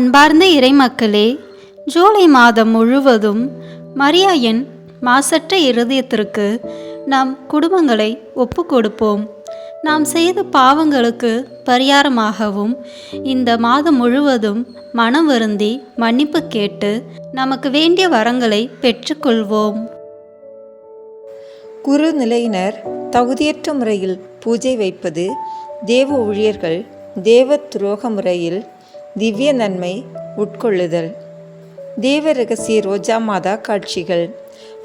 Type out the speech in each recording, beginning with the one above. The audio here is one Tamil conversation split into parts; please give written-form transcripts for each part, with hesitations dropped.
அன்பார்ந்த இறைமக்களே, ஜூலை மாதம் முழுவதும் மரியாயின் மாசற்ற இருதயத்திற்கு நம் குடும்பங்களை ஒப்பு கொடுப்போம். நாம் செய்த பாவங்களுக்கு பரிகாரமாகவும் இந்த மாதம் முழுவதும் மனம் வருந்தி மன்னிப்பு கேட்டு நமக்கு வேண்டிய வரங்களை பெற்றுக்கொள்வோம். குரு நிலையினர் தகுதியற்ற முறையில் பூஜை வைப்பது, தேவ ஊழியர்கள் தேவ துரோக முறையில் திவ்ய நன்மை உட்கொள்ளுதல். தேவ ரகசிய ரோஜா மாதா காட்சிகள்.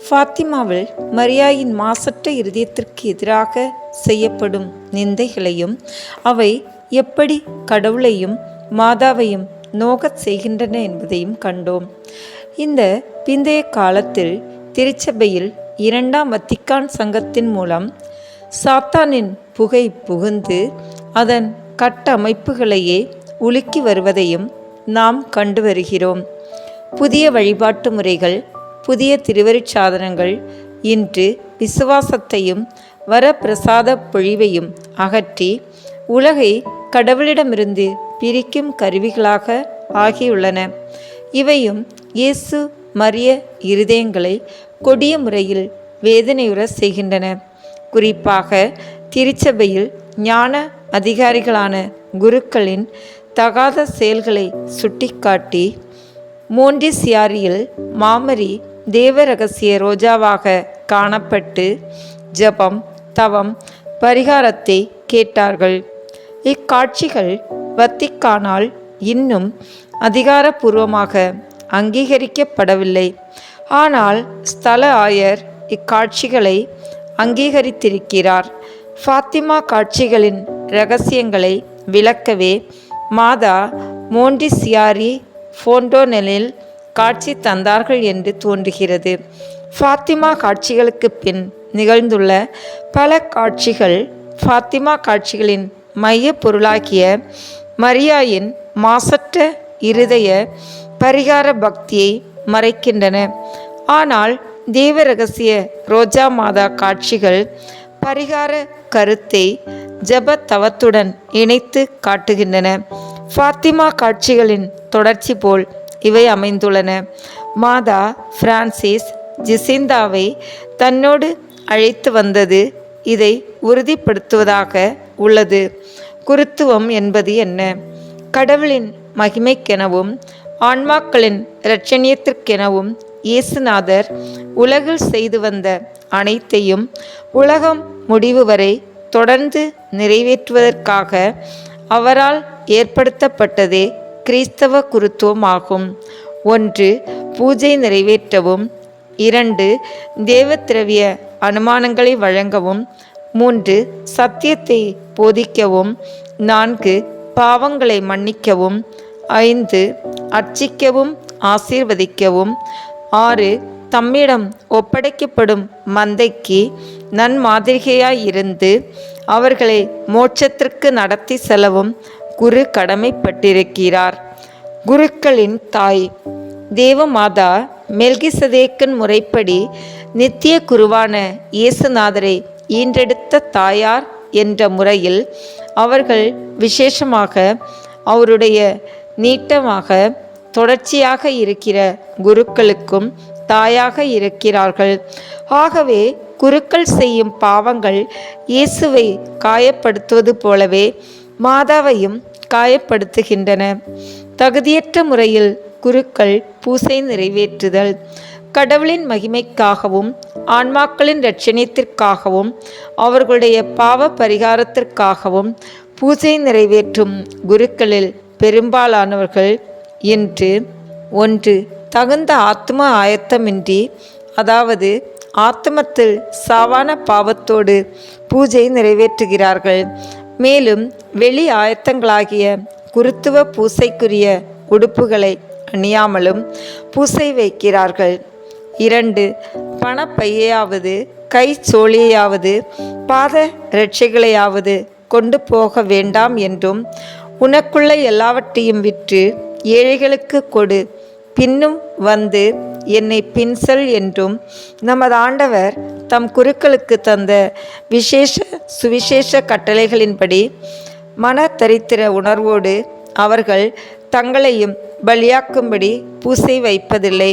ஃபாத்திமாவில் மரியாயின் மாசற்ற இருதயத்திற்கு எதிராக செய்யப்படும் நிந்தைகளையும் அவை எப்படி கடவுளையும் மாதாவையும் நோகச் செய்கின்றன என்பதையும் கண்டோம். இந்த பிந்தைய காலத்தில் திருச்சபையில் இரண்டாம் வத்திக்கான் சங்கத்தின் மூலம் சாத்தானின் புகை புகுந்து அதன் கட்டமைப்புகளையே உலுக்கி வருவதையும் நாம் கண்டு வருகிறோம். புதிய வழிபாட்டு முறைகள், புதிய திருவருட்சாதனங்கள் இன்று விசுவாசத்தையும் வரப்பிரசாத பொழிவையும் அகற்றி உலகை கடவுளிடமிருந்து பிரிக்கும் கருவிகளாக ஆகியுள்ளன. இவையும் இயேசு மரிய இருதயங்களை கொடிய முறையில் வேதனையுற செய்கின்றன. குறிப்பாக திருச்சபையில் ஞான அதிகாரிகளான குருக்களின் தகாத செயல்களை சுட்டிக்காட்டி மோண்டிசியாரியில் மாமரி தேவ ரகசிய ரோஜாவாக காணப்பட்டு ஜபம், தவம், பரிகாரத்தை கேட்டார்கள். இக்காட்சிகள் வத்திக்கானால் இன்னும் அதிகாரப்பூர்வமாக அங்கீகரிக்கப்படவில்லை. ஆனால் ஸ்தல ஆயர் இக்காட்சிகளை அங்கீகரித்திருக்கிறார். ஃபாத்திமா காட்சிகளின் இரகசியங்களை விளக்கவே மாதா மோண்டிசியாரி ஃபோண்டோனெலில் காட்சி தந்தார்கள் என்று தோன்றுகிறது. ஃபாத்திமா காட்சிகளுக்கு பின் நிகழ்ந்துள்ள பல காட்சிகள் ஃபாத்திமா காட்சிகளின் மைய பொருளாகிய மரியாயின் மாசற்ற இருதய பரிகார பக்தியை மறைக்கின்றன. ஆனால் தேவ ரகசிய ரோஜா மாதா காட்சிகள் பரிகார கருத்தை ஜப தவத்துடன் இணைத்து காட்டுகின்றன. ஃபாத்திமா காட்சிகளின் தொடர்ச்சி போல் இவை அமைந்துள்ளன. மாதா பிரான்சிஸ் ஜிசிந்தாவை தன்னோடு அழைத்து வந்தது இதை உறுதிப்படுத்துவதாக உள்ளது. குருத்துவம் என்பது என்ன? கடவுளின் மகிமைக்கெனவும் ஆன்மாக்களின் இரட்சணியத்திற்கெனவும் இயேசுநாதர் உலகில் செய்து வந்த அனைத்தையும் உலகம் முடிவு வரை தொடர்ந்து நிறைவேற்றுவதற்காக அவரால் ஏற்படுத்தப்பட்டதே கிறிஸ்தவ குருத்துவம் ஆகும். 1. பூஜை நிறைவேற்றவும், 2. தேவத்திரவிய அனுமானங்களை வழங்கவும், 3. சத்தியத்தை போதிக்கவும், 4. பாவங்களை மன்னிக்கவும், 5. அர்ச்சிக்கவும் ஆசீர்வதிக்கவும், 6. தம்மிடம் ஒப்படைக்கப்படும் மந்தைக்கு நன்மாதிரிகையாயிருந்து அவர்களை மோட்சத்திற்கு நடத்தி செல்லவும் குரு கடமைப்பட்டிருக்கிறார். குருக்களின் தாய் தேவமாதா மெல்கிசதேக்கின் முறைப்படி நித்திய குருவான இயேசுநாதரை ஈன்றெடுத்த தாயார் என்ற முறையில் அவர்கள் விசேஷமாக அவருடைய நீட்டமாக தொடர்ச்சியாக இருக்கிற குருக்களுக்கும் தாயாக இருக்கிறார்கள். ஆகவே குருக்கள் செய்யும் பாவங்கள் இயேசுவை காயப்படுத்துவது போலவே மாதாவையும் காயப்படுத்துகின்றன. தகுதியற்ற முறையில் குருக்கள் பூசை நிறைவேற்றுதல். கடவுளின் மகிமைக்காகவும் ஆன்மாக்களின் இரட்சணியத்திற்காகவும் அவர்களுடைய பாவ பரிகாரத்திற்காகவும் பூஜை நிறைவேற்றும் குருக்களில் பெரும்பாலானவர்கள் இன்று 1. தகுந்த ஆத்ம ஆயத்தமின்றி, அதாவது ஆத்மத்தில் சாவான பாவத்தோடு பூஜை நிறைவேற்றுகிறார்கள். மேலும் வெளி ஆயத்தங்களாகிய குருத்துவ பூசைக்குரிய உடுப்புகளை அணியாமலும் பூசை வைக்கிறார்கள். 2. பணப்பையாவது, கை சோழியாவது, பாத இரட்சைகளையாவது கொண்டு போக வேண்டாம் என்றும், உனக்குள்ள எல்லாவற்றையும் விற்று ஏழைகளுக்கு கொடு, பின்னும் வந்து என்னை பின்செல் என்றும் நமது ஆண்டவர் தம் குருக்களுக்கு தந்த சுவிசேஷ கட்டளைகளின்படி மன தரித்திர உணர்வோடு அவர்கள் தங்களையும் பலியாக்கும்படி பூசை வைப்பதில்லை.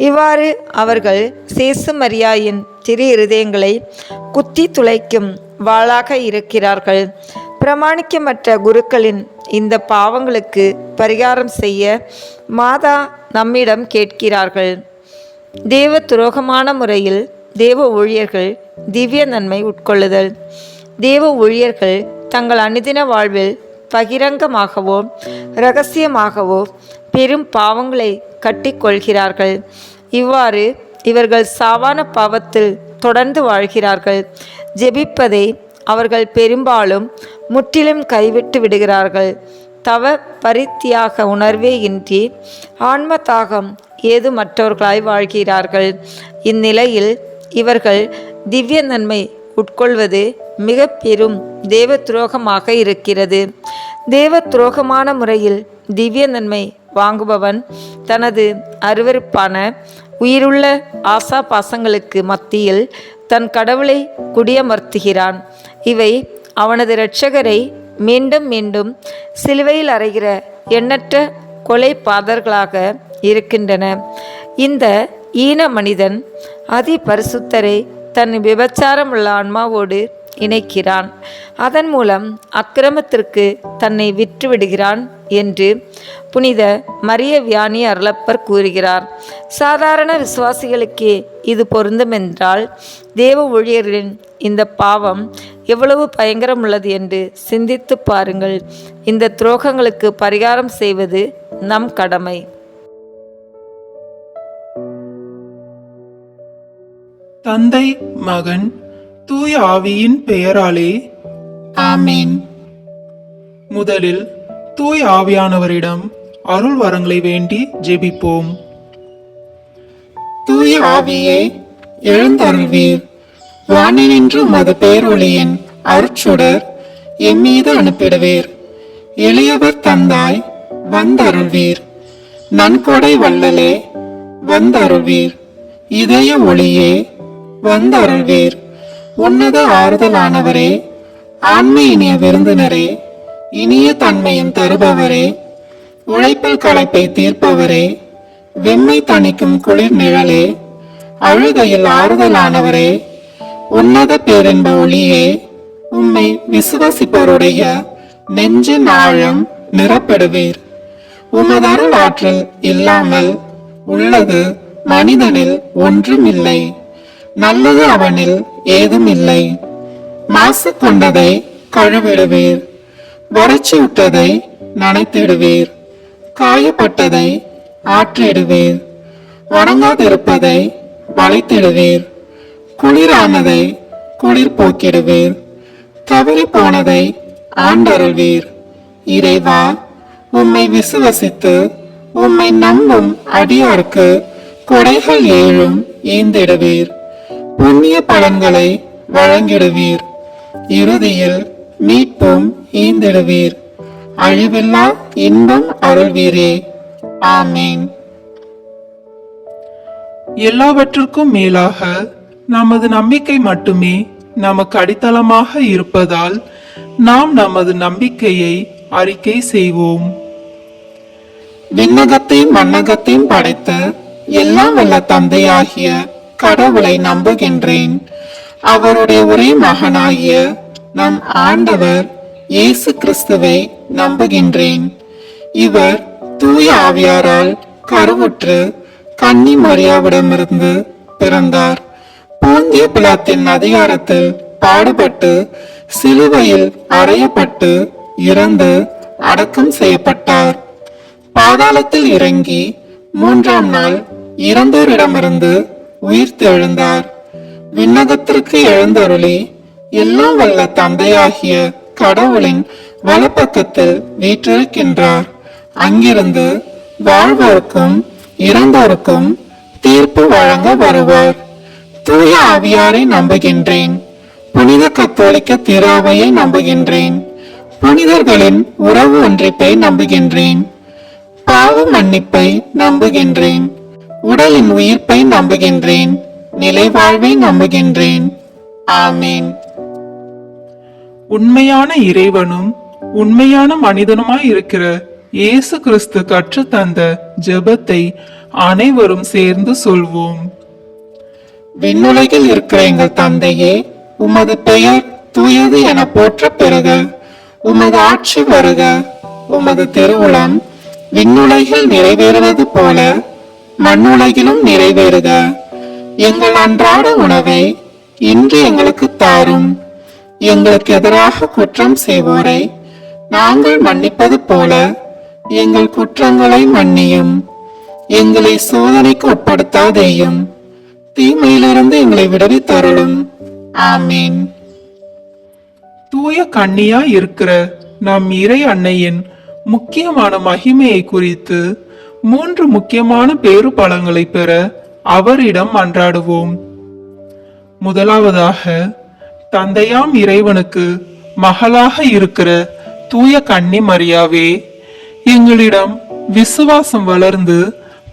இவ்வாறு அவர்கள் சேசு மரியாயின் திரு இருதயங்களை குத்தி துளைக்கும் வாளாக இருக்கிறார்கள். பிரமாணிக்கமற்ற குருக்களின் இந்த பாவங்களுக்கு பரிகாரம் செய்ய மாதா நம்மிடம் கேட்கிறார்கள். தேவ துரோகமான முறையில் தேவ ஊழியர்கள் திவ்ய நன்மை உட்கொள்ளுதல். தேவ ஊழியர்கள் தங்கள் அனுதின வாழ்வில் பகிரங்கமாகவோ இரகசியமாகவோ பெரும் பாவங்களை கட்டிக்கொள்கிறார்கள். இவ்வாறு இவர்கள் சாவான பாவத்தில் தொடர்ந்து வாழ்கிறார்கள். ஜெபிப்பதை அவர்கள் பெரும்பாலும் முற்றிலும் கைவிட்டு விடுகிறார்கள். தவ பரித்தியாக உணர்வே இன்றி ஆன்ம தாகம் ஏதுமற்றவர்களாய் வாழ்கிறார்கள். இந்நிலையில் இவர்கள் திவ்ய நன்மை உட்கொள்வது மிக பெரும் தேவ துரோகமாக இருக்கிறது. தேவ துரோகமான முறையில் திவ்ய நன்மை வாங்குபவன் தனது அருவருப்பான உயிருள்ள ஆசா பாசங்களுக்கு மத்தியில் தன் கடவுளை குடியமர்த்துகிறான். இவை அவனது இரட்சகரை மீண்டும் மீண்டும் சிலுவையில் அறைகிற எண்ணற்ற கொலை பாதர்களாக இருக்கின்றன. இந்த ஈன மனிதன் அதி பரிசுத்தரை தன் விபச்சாரம் உள்ள ஆன்மாவோடு இணைக்கிறான். அதன் மூலம் அக்கிரமத்திற்கு தன்னை விற்றுவிடுகிறான் என்று புனித மரிய வியானி அருளப்பர் கூறுகிறார். சாதாரண விசுவாசிகளுக்கே இது பொருந்தும் என்றால் தேவ ஊழியர்களின் இந்த பாவம் எவ்வளவு பயங்கரம் உள்ளது என்று சிந்தித்து பாருங்கள். இந்த துரோகங்களுக்கு பரிகாரம் செய்வது நம் கடமை. தந்தை, மகன், தூய ஆவியின் பெயராலே ஆமென். முதலில் தூய ஆவியானவரிடம் அருள் வரங்களை வேண்டி ஜெபிப்போம். தூய ஆவியே, எழுந்தருள்வீர். வானினின்று உமது பேரொளியின் அருட்சுடர் எம்மீது அனுப்பிடுவீர். எளியவர் தந்தாய், வந்தருள்வீர். நன்கொடை வள்ளலே, வந்தருள்வீர். இதய ஒளியே, வந்தருள்வீர். உன்னத ஆறுதலானவரே, ஆண்மை இனிய விருந்தினரே, இனிய தன்மையும் தருபவரே, உழைப்பில் களைப்பை தீர்ப்பவரே, வெம்மை தணிக்கும் குளிர் நிழலே, அழுகையில் ஆறுதலானவரே, உன்னத பேரின்ப ஒளியே, உம்மை விசுவசிப்பவருடைய நெஞ்சின் ஆழம் நிரப்பிடுவீர். உமது அருள் ஆற்றல் இல்லாமல் உள்ளது மனிதனில் ஒன்றும் இல்லை. நல்லது அவனில் ஏதும் இல்லை. மாசு கொண்டதை கழுவிடுவீர். வறட்சி விட்டதை நனைத்திடுவீர். காயப்பட்டதை ஆற்றிடுவீர். வணங்காதிருப்பதை வளைத்திடுவீர். குளிரானதை குளிர் போக்கிடுவீர். தவறி போனதை ஆண்டருள்வீர். இறைவா, உம்மை விசுவசித்து உம்மை நம்பும் அடியாருக்கு கொடைகள் ஏழும் ஈந்திடுவீர். புண்ணிய பலன்களை வழங்கிடுவீர். இறுதியில் மீட்பும் ஈந்திடுவீர். அழிவில்லா இன்பம் அருள்வீரே. ஆமீன். எல்லாவற்றுக்கும் மேலாக நமது நம்பிக்கை மட்டுமே நமக்கு அடித்தளமாக இருப்பதால் நாம் நமது நம்பிக்கையை அறிக்கை செய்வோம். விண்ணகத்தையும் மண்ணகத்தையும் படைத்த எல்லாம் வல்ல தந்தையாகிய கடவுளை நம்புகின்றேன். அவருடைய ஒரே மகனாகிய நம் ஆண்டவர் இயேசு கிறிஸ்துவை நம்புகின்றேன். இவர் தூய ஆவியாரால் கருவுற்று கன்னி மரியாவிடமிருந்து பிறந்தார். போந்திய பிலாத்தின் அதிகாரத்தில் பாடுபட்டு சிலுவையில் அறையப்பட்டு இறந்து அடக்கம் செய்யப்பட்டார். பாதாளத்தில் இறங்கி 3ஆம் நாள் இறந்தோரிடமிருந்து உயிர்த்தெழுந்தார். விண்ணகத்திற்கு எழுந்தருளி எல்லாம் வல்ல தந்தையாகிய கடவுளின் வலப்பக்கத்தில் வீற்றிருக்கின்றார். அங்கிருந்து வாழ்வோருக்கும் இறந்தோருக்கும் தீர்ப்பு வழங்க வருவார். தூய ஆவியாரை நம்புகின்றேன். புனித கத்தோலிக்க திராவையை நம்புகின்றேன். புனிதர்களின் உறவு ஒன்றிப்பை நம்புகின்றேன். பாவ மன்னிப்பை நம்புகின்றேன். உடலின் உயிர்ப்பை நம்புகின்றேன். நிலை வாழ்வை நம்புகின்றேன். ஆமீன். உண்மையான இறைவனும் உண்மையான மனிதனுமாய் இருக்கிற இயேசு கிறிஸ்து கற்றுத்தந்த ஜெபத்தை அனைவரும் சேர்ந்து சொல்வோம். விண்ணுலகில் இருக்கிற எங்கள் தந்தையே, உமது பெயர் தூயது என போற்ற பெறுக. உமது ஆட்சி வருக. உமது திருவுளம் விண்ணுலகில் நிறைவேறுவது போல மண்ணுலகிலும் நிறைவேறுக. எங்கள் அன்றாட உணவை இன்று எங்களுக்கு தாரும். எங்களுக்கு எதிராக குற்றம் செய்வோரை நாங்கள் மன்னிப்பது போல எங்கள் குற்றங்களை மன்னியும். எங்களை சோதனைக்கு உட்படுத்தாதேயும், தீமையிலிருந்து எங்களை விடுவித்தருளும். ஆமீன். தூய கன்னியா இருக்கிற நம் இறை அன்னையின் முக்கியமான மகிமையை குறித்து 3 முக்கியமான பேறு பலங்களை பெற அவரிடம் மன்றாடுவோம். முதலாவதாக, தந்தையாம் இறைவனுக்கு மகளாக இருக்கிற தூய கன்னி மரியாவே, எங்களிடம் விசுவாசம் வளர்ந்து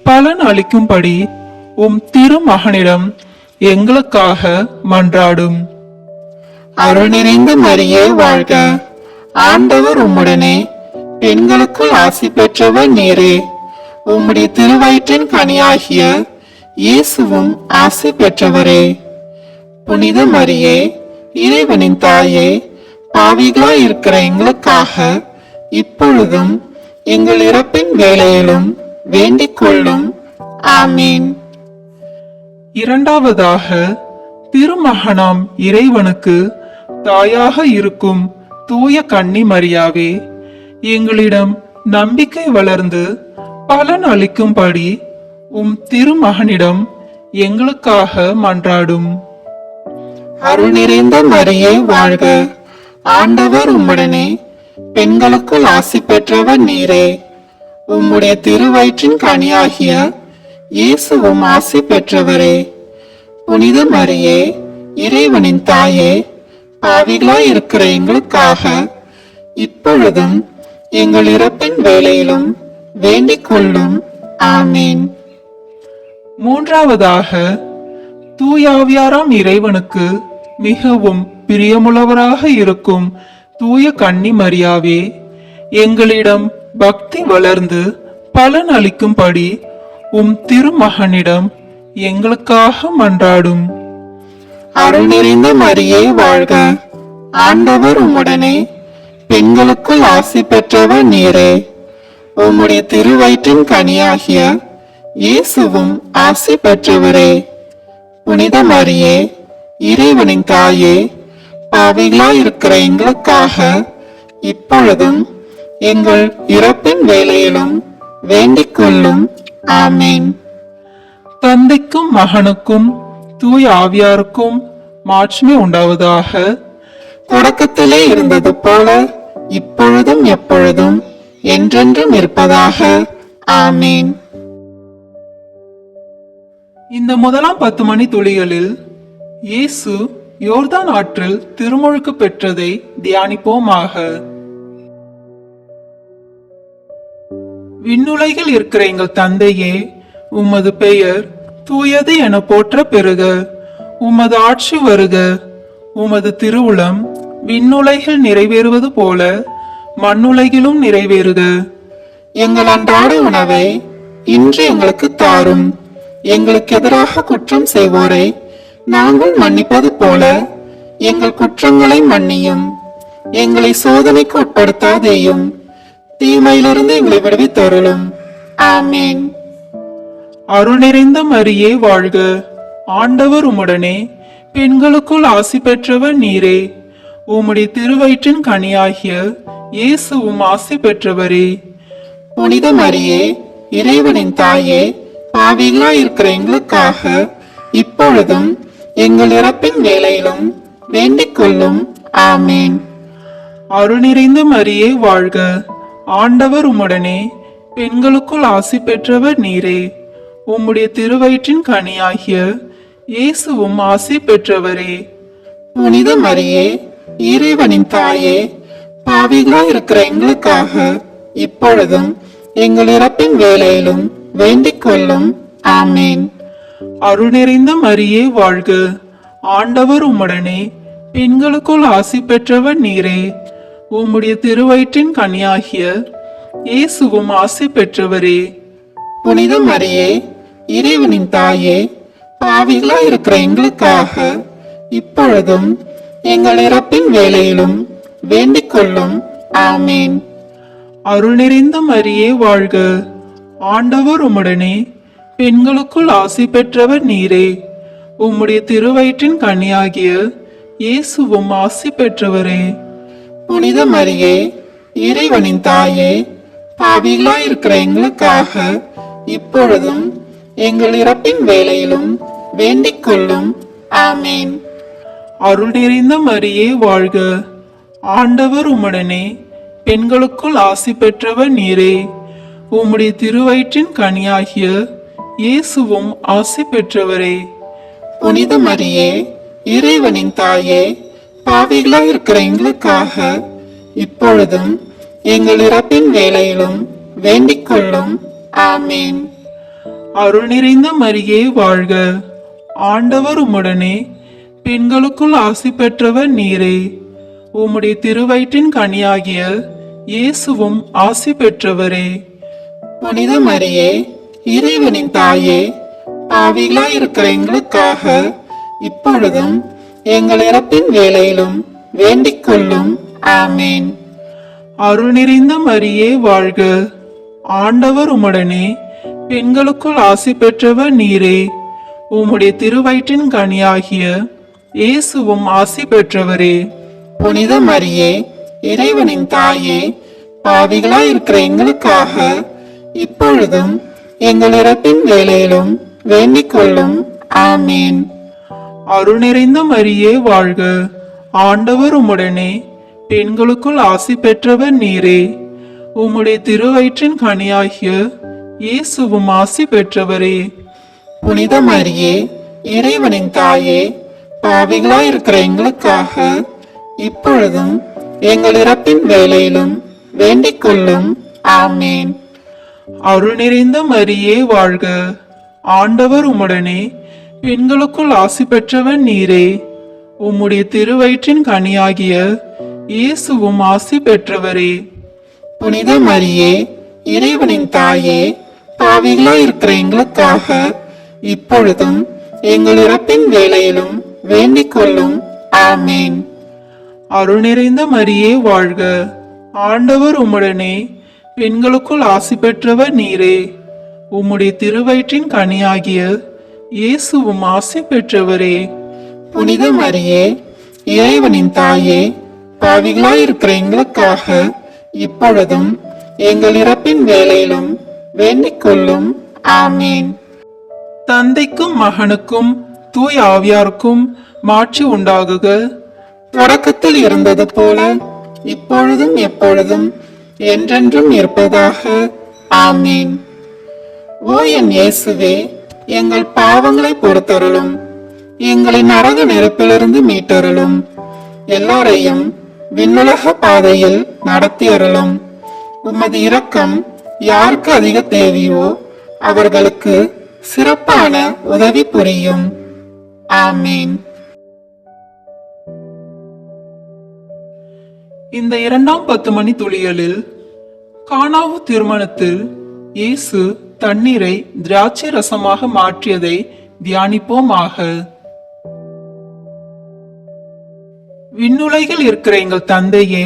பலன் அளிக்கும்படி உம் திருமகனிடம் எங்களுக்காக மன்றாடும். அருள் நிறைந்த மரியே வாழ்க. ஆண்டவர் உம்முடனே, பெண்களுக்குள் ஆசி பெற்றவர் நீரே. உம்முடைய திருவயிற்றின் கனியாகிய இயேசுவும் ஆசி பெற்றவரே. புனித மரியே, இறைவனின் தாயே, பாவிகளாய் இருக்கிற எங்களுக்காக இப்பொழுதும் எங்கள் இறப்பின் வேளையிலும் வேண்டிக் கொள்ளும். ஆமீன். இரண்டாவதாக, திருமகனாம் இறைவனுக்கு தாயாக இருக்கும் தூய கன்னி மரியாவே, எங்களிடம் நம்பிக்கை வளர்ந்து பலன் அளிக்கும்படி உம் திருமகனிடம் எங்களுக்காக மன்றாடும். அருள் நிறைந்த மரியே வாழ்க. ஆண்டவர் உம்முடனே, பெண்களுக்குள் ஆசி பெற்றவர் நீரே. உம்முடைய திருவயிற்றின் கனியாகிய இயேசுவும் ஆசி பெற்றவரே. புனித மரியே, இறைவனின் தாயே, பாவிகளாய் இருக்கிற எங்களுக்காக இப்பொழுதும் எங்கள் இறப்பின் வேளையிலும் வேண்டிக் கொள்ளும். ஆமீன். மூன்றாவதாக, தூயாவியாராம் இறைவனுக்கு மிகவும் பிரியமுள்ளவராக இருக்கும் தூய கன்னி மரியாவே, எங்களிடம் பக்தி வளர்ந்து பலன் அளிக்கும்படி உம் திருமகனிடம் எங்களுக்காக மன்றாடும். அருள் நிறைந்த மரியே வாழ்க. ஆண்டவர் உம்முடனே, பெண்களுக்குள் ஆசி பெற்றவர் நீரே. உம்முடைய திருவயிற்றின் கனியாகிய இயேசுவும் ஆசி பெற்றவரே. புனித மரியே, இறைவனின் தாயே, பாவிகளாய் இருக்கிற எங்களுக்காக இப்பொழுதும் எங்கள் இறப்பின் வேளையிலும் வேண்டிக் கொள்ளும். ஆமீன். தந்தைக்கும் மகனுக்கும் தூய ஆவியாருக்கும் மாட்சிமை உண்டாவதாக. தொடக்கத்திலே இருந்தது போல இப்பொழுதும் எப்பொழுதும் என்றென்றும் இருப்பதாக. ஆமீன். இந்த முதலாம் 10 மணி துளிகளில் இயேசு யோர்தான் ஆற்றில் திருமுழுக்கு பெற்றதை தியானிப்போமாக. விண்ணுலகில் இருக்கிற எங்கள் தந்தையே, உமது பெயர் தூயது என போற்ற பெறுக. உமது ஆட்சி வருக. உமது திருவுளம் விண்ணுலகில் நிறைவேறுவது போல மண்ணுலகிலும் நிறைவேறுக. எங்கள் அன்றாட உணவை இன்று எங்களுக்கு தாரும். எங்களுக்கு எதிராக குற்றம் செய்வோரை நாங்கள் மன்னிப்பது போல எங்கள் குற்றங்களை மன்னியும். எங்களை சோதனைக்கு உட்படுத்தாதேயும், தீமையிலிருந்து எங்களை விடுவித்தருளும். ஆமீன். அருள் நிறைந்த மரியே வாழ்க. ஆண்டவர் உம்முடனே, பெண்களுக்குள் ஆசி பெற்றவர் நீரே. உம்முடைய திருவயிற்றின் கனியாகிய இயேசுவும் ஆசி பெற்றவரே. புனித மரியே, இறைவனின் தாயே, பாவிகளாய் இருக்கிற எங்களுக்காக இப்பொழுதும் எங்கள் இறப்பின் வேளையிலும் வேண்டிக் கொள்ளும். ஆமீன். அருள் நிறைந்த மரியே வாழ்க. ஆண்டவர் உம்முடனே, பெண்களுக்குள் ஆசி பெற்றவர் நீரே. உம்முடைய திருவயிற்றின் கனியாகிய இயேசுவும் ஆசி பெற்றவரே. புனித மரியே, இறைவனின் தாயே, பாவிகளாய் இருக்கிற எங்களுக்காக இப்பொழுதும் எங்கள் இறப்பின் வேளையிலும் வேண்டிக் கொள்ளும். ஆமீன். அருள் நிறைந்த மரியே வாழ்க. ஆண்டவர் உம்முடனே, பெண்களுக்குள் ஆசி பெற்றவர் நீரே. உம்முடைய திருவயிற்றின் கனியாகிய இயேசுவும் ஆசி பெற்றவரே. புனித மரியே, இறைவனின் தாயே, பாவிகளா இருக்கிற எங்களுக்காக இப்பொழுதும் எங்கள் இறப்பின் வேளையிலும் வேண்டிக் கொள்ளும். ஆமீன். அருள் நிறைந்த மரியே வாழ்க, ஆண்டவர் உம்முடனே, பெண்களுக்குள் ஆசி பெற்றவர் நீரே. உம்முடைய திருவயிற்றின் கனியாகிய இயேசுவும் ஆசி பெற்றவரே. புனித மரியே, இறைவனின் தாயே, பாவிகளா இருக்கிற எங்களுக்காக இப்பொழுதும் எங்கள் இறப்பின் வேளையிலும் வேண்டிக் கொள்ளும். ஆமீன். அருள் நிறைந்த மரியே வாழ்க, ஆண்டவர் உம்முடனே, பெண்களுக்குள் ஆசி பெற்றவர் நீரே. உம்முடைய திருவயிற்றின் கனியாகிய இயேசுவும் ஆசி பெற்றவரே. புனித மரியே, இறைவனின் தாயே, பாவிகளா இருக்கிற எங்களுக்காக இப்பொழுதும் எங்கள் இறப்பின் வேளையிலும் வேண்டிக் கொள்ளும். ஆமீன். அருள் நிறைந்த மரியே வாழ்க, ஆண்டவர் உம்முடனே, பெண்களுக்குள் ஆசி பெற்றவர் நீரே. உம்முடைய திருவயிற்றின் கனியாகிய இயேசுவும் ஆசி பெற்றவரே. புனித மரியே, இறைவனின் தாயே, பாவிகளா இருக்கிற எங்களுக்காக இப்பொழுதும் எங்கள் இறப்பின் வேளையிலும் வேண்டிக் கொள்ளும். ஆமீன். அருள் நிறைந்த மரியே வாழ்க, ஆண்டவர் உம்முடனே, பெண்களுக்குள் ஆசி பெற்றவர் நீரே. உம்முடைய திருவயிற்றின் கனியாகிய இயேசுவும் ஆசி பெற்றவரே. புனித மரியே, இறைவனின் தாயே, பாவிகளா இருக்கிற எங்களுக்காக இப்பொழுதும் எங்கள் இறப்பின் வேளையிலும் வேண்டிக் கொள்ளும். ஆமீன். அருள் நிறைந்த மரியே வாழ்க, ஆண்டவர் உம்முடனே, பெண்களுக்குள் ஆசி பெற்றவர் நீரே. உம்முடைய திருவயிற்றின் கனியாகிய இயேசுவும் ஆசி பெற்றவரே. புனித மரியே, இறைவனின் தாயே, பாவிகளா இருக்கிற எங்களுக்காக இப்பொழுதும் எங்கள் இறப்பின் வேளையிலும் வேண்டிக் கொள்ளும். ஆமீன். அருள் நிறைந்த மரியே வாழ்க, ஆண்டவர் உம்முடனே, பெண்களுக்குள் ஆசி பெற்றவர் நீரே. உம்முடைய திருவயிற்றின் கனியாகிய இயேசுவும் ஆசி பெற்றவரே. புனித மரியே, இறைவனின் தாயே, பாவிகளா இருக்கிற எங்களுக்காக இப்பொழுதும் எங்கள் இறப்பின் வேளையிலும் வேண்டிக் கொள்ளும். ஆமீன். அருள் நிறைந்த மரியே வாழ்க, ஆண்டவர் உம்முடனே, பெண்களுக்குள் ஆசி பெற்றவர் நீரே. உம்முடைய திருவயிற்றின் கனியாகிய இயேசுவும் ஆசி பெற்றவரே. புனித மரியே, இறைவனின் தாயே, பாவிகளா இருக்கிற எங்களுக்காக இப்பொழுதும் எங்கள் இறப்பின் வேளையிலும் வேண்டிக் கொள்ளும். ஆமீன். தந்தைக்கும் மகனுக்கும் தூய் ஆவியாருக்கும் மாட்சி உண்டாகுக. தொடக்கத்தில் இருந்தது போல இப்பொழுதும் எப்பொழுதும் என்றென்றும் இருப்பதாக. ஆமீன். ஓ என் இயேசுவே, எங்கள் பாவங்களை பொறுத்தருளும், எங்களை நரக நெருப்பிலிருந்து மீட்டருளும், எல்லாரையும் விண்ணுலக பாதையில் நடத்தி அருளும். உமது இரக்கம் யாருக்கு அதிக தேவையோ அவர்களுக்கு சிறப்பான உதவி புரியும். ஆமீன். இந்த 2ஆம் 10 மணி துளிகளில் கானாவு திருமணத்தில் இயேசு தண்ணீரை திராட்சை ரசமாக மாற்றியதை தியானிப்போமாக. விண்ணுலகில் இருக்கிற எங்கள் தந்தையே,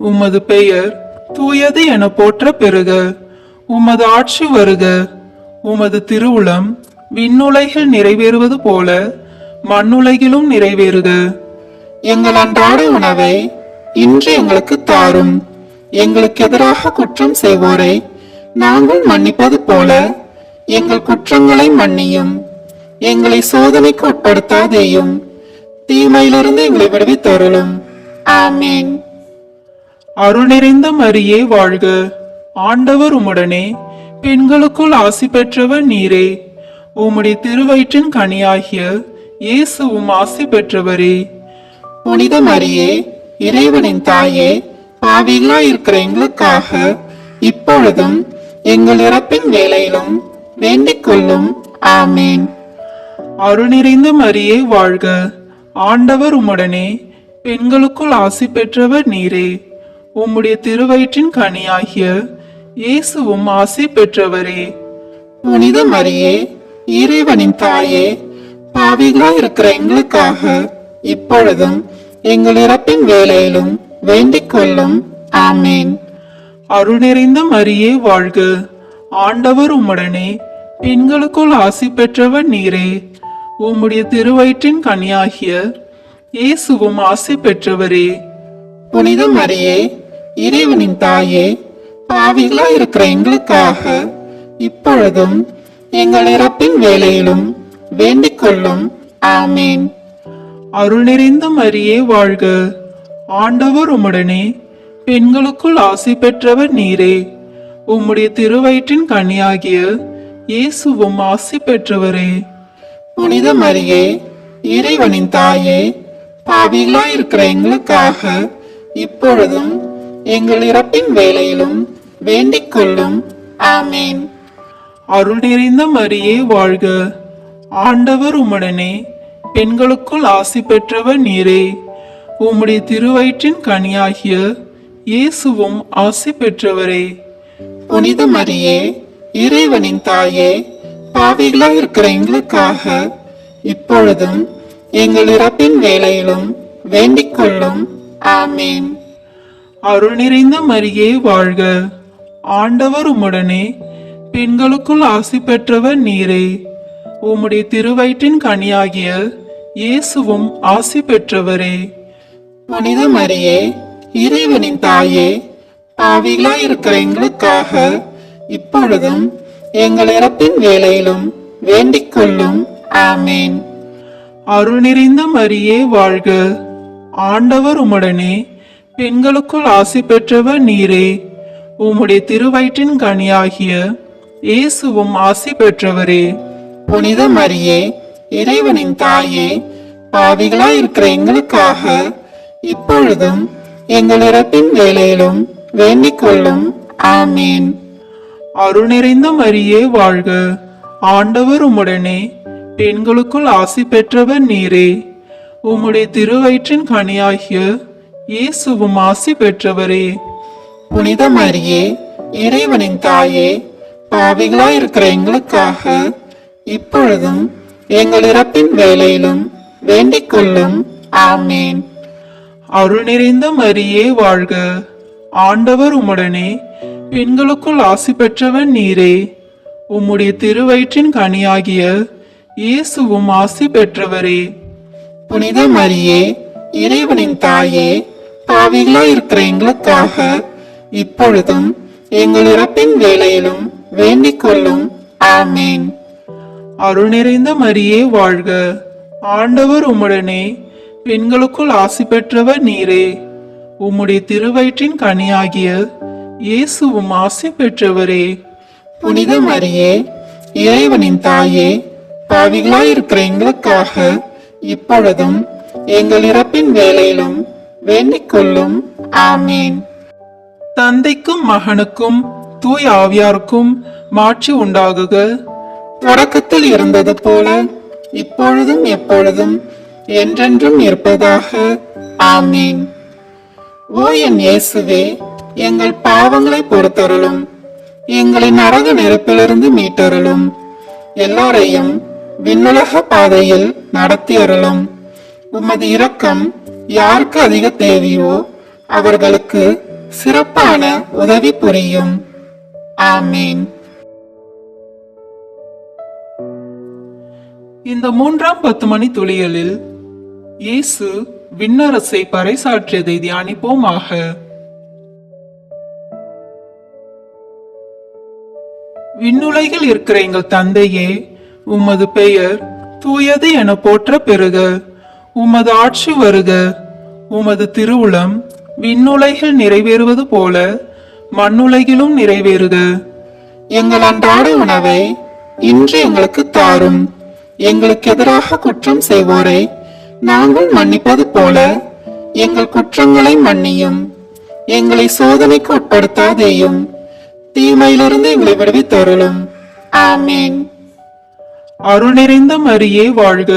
உமது பெயர் தூயது என போற்ற பெறுக. உமது ஆட்சி வருக. உமது திருவுளம் விண்ணுலகில் நிறைவேறுவது போல மண்ணுலகிலும் நிறைவேறுக. எங்கள் அன்றாட உணவை இன்று எங்களுக்கு தாரும். எங்களுக்கு எதிராக குற்றம் செய்வோரை நாங்கள் மன்னிப்பது போல எங்கள் குற்றங்களை மன்னியும். எங்களை சோதனைக்கு உட்படுத்தாதேயும், தீமையிலிருந்து எங்களை விடுவித்தருளும். ஆமீன். அருள் நிறைந்த மரியே வாழ்க, ஆண்டவர் உம்முடனே, பெண்களுக்குள் ஆசி பெற்றவர் நீரே. உம்முடைய திருவயிற்றின் கனியாகிய இயேசுவும் ஆசி பெற்றவரே. புனித மரியே, இறைவனின் தாயே, பாவிகளா இருக்கிற எங்களுக்காக இப்பொழுதும் எங்கள் இறப்பின் வேளையிலும் வேண்டிக் கொள்ளும். ஆமீன். அருள் நிறைந்த மரியே வாழ்க, ஆண்டவர் உம்முடனே, பெண்களுக்குள் ஆசி பெற்றவர் நீரே. உம்முடைய திருவயிற்றின் கனியாகிய இயேசுவும் ஆசி பெற்றவரே. புனித மரியே, இறைவனின் தாயே, பாவிகளாய் இருக்கிற எங்களுக்காக இப்பொழுதும் எங்கள் இறப்பின் வேளையிலும் வேண்டிக் கொள்ளும். ஆமேன். அருள் நிறைந்த மரியே வாழ்க, ஆண்டவர் உம்முடனே, பெண்களுக்குள் ஆசி பெற்றவர் நீரே. உம்முடைய திருவயிற்றின் கனியாகிய இயேசுவும் ஆசி பெற்றவரே. புனித மரியே, இறைவனின் தாயே, பாவிகளாய் இருக்கிற எங்களுக்காக இப்பொழுதும் எங்கள் இறப்பின் வேளையிலும் வேண்டிக் கொள்ளும். ஆமேன். அருள் நிறைந்த மரியே வாழ்க, ஆண்டவர் உம்முடனே, பெண்களுக்குள் ஆசி பெற்றவர் நீரே. உம்முடைய திருவயிற்றின் கனியாகிய இயேசுவும் ஆசி பெற்றவரே. புனித மரியே, இறைவனின் தாயே, பாவிகளாய் இருக்கிற எங்களுக்காக இப்பொழுதும் எங்கள் இறப்பின் வேளையிலும் வேண்டிக் கொள்ளும். ஆமேன். அருள் நிறைந்த மரியே வாழ்க, ஆண்டவர் உம்முடனே, பெண்களுக்குள் ஆசி பெற்றவர் நீரே. உம்முடைய திருவயிற்றின் கனியாகிய இயேசுவும் ஆசி பெற்றவரே. புனித மரியே, இறைவனின் தாயே, பாவிகளாய் இருக்கிற எங்களுக்காக இப்பொழுதும் எங்கள் இறப்பின் வேளையிலும் வேண்டிக் கொள்ளும். ஆமேன். அருள் நிறைந்த மரியே வாழ்க, ஆண்டவர் உம்முடனே, பெண்களுக்குள் ஆசி பெற்றவர் நீரே. உம்முடைய திருவயிற்றின் கனியாகிய இயேசுவும் ஆசி பெற்றவரே. புனித மரியே, இறைவனின் தாயே, பாவிகளாய் இருக்கிற எங்களுக்காக இப்பொழுதும் எங்கள் இறப்பின் வேளையிலும் வேண்டிக் கொள்ளும். ஆமேன். அருள் நிறைந்த மரியே வாழ்க, ஆண்டவர் உம்முடனே, பெண்களுக்குள் ஆசி பெற்றவர் நீரே. உம்முடைய திருவயிற்றின் கனியாகிய இயேசுவும் ஆசி பெற்றவரே. புனித மரியே, இறைவனின் தாயே, பாவிகளாய் இருக்கிற எங்களுக்காக இப்பொழுதும் எங்கள் இறப்பின் வேளையிலும் வேண்டிக் கொள்ளும். ஆமேன். அருள் நிறைந்த மரியே வாழ்க, ஆண்டவர் உம்முடனே, பெண்களுக்குள் ஆசி பெற்றவர் நீரே. உம்முடைய திருவயிற்றின் கனியாகிய இயேசுவும் ஆசி பெற்றவரே. புனித மரியே, இறைவனின் தாயே, பாவிகளாய் இருக்கிற எங்களுக்காக இப்பொழுதும் எங்கள் இறப்பின் வேளையிலும் வேண்டிக் கொள்ளும். ஆமேன். அருள் நிறைந்த மரியே வாழ்க, ஆண்டவர் உம்முடனே, பெண்களுக்குள் ஆசி பெற்றவர் நீரே. உம்முடைய திருவயிற்றின் கனியாகிய இயேசுவும் ஆசி பெற்றவரே. புனித மரியே, இறைவனின் தாயே, பாவிகளாய் இருக்கிற எங்களுக்காக இப்பொழுதும் எங்கள் இறப்பின் வேளையிலும் வேண்டிக் கொள்ளும். ஆமேன். அருள் நிறைந்த மரியே வாழ்க, ஆண்டவர் உம்முடனே, பெண்களுக்குள் ஆசி பெற்றவர் நீரே. உம்முடைய திருவயிற்றின் கனியாகிய இயேசுவும் ஆசி பெற்றவரே. புனித மரியே, இறைவனின் தாயே, பாவிகளாய் இருக்கிற எங்களுக்காக இப்பொழுதும் எங்கள் இறப்பின் வேளையிலும் வேண்டிக் கொள்ளும். ஆமேன். தந்தைக்கும் மகனுக்கும் தூய் ஆவியாருக்கும் மாட்சி உண்டாகுக. தொடக்கத்தில் இருந்தது போல இப்பொழுதும் எப்பொழுதும் என்றென்றும் இருப்பதாக. ஆமீன். ஓ என் இயேசுவே, எங்கள் பாவங்களை பொறுத்தருளும், எங்களை நரக நெருப்பிலிருந்து மீட்டருளும், எல்லாரையும் விண்ணுலக பாதையில் நடத்தி அருளும். உமது இரக்கம் யாருக்கு அதிக தேவையோ அவர்களுக்கு சிறப்பான உதவி புரியும். ஆமீன். இந்த 3ஆம் 10 மணி துளிகளில் இயேசு விண்ணரசை பறைசாற்றியதை தியானிப்போமாக. விண்ணுலகில் இருக்கிற எங்கள் தந்தையே, உமது பெயர் தூயது என போற்ற பெறுக. உமது ஆட்சி வருக. உமது திருவுளம் விண்ணுலகில் நிறைவேறுவது போல மண்ணுலகிலும் நிறைவேறுக. எங்கள் அன்றாட உணவை இன்று எங்களுக்கு தாரும். எங்களுக்கு எதிராக குற்றம் செய்வோரை நாங்கள் மன்னிப்பது போல எங்கள் குற்றங்களை மன்னியும். எங்களை சோதனைக்கு உட்படுத்தாதேயும், தீமையிலிருந்து எங்களை விடுவித்தருளும். ஆமீன். அருள் நிறைந்த மரியே வாழ்க,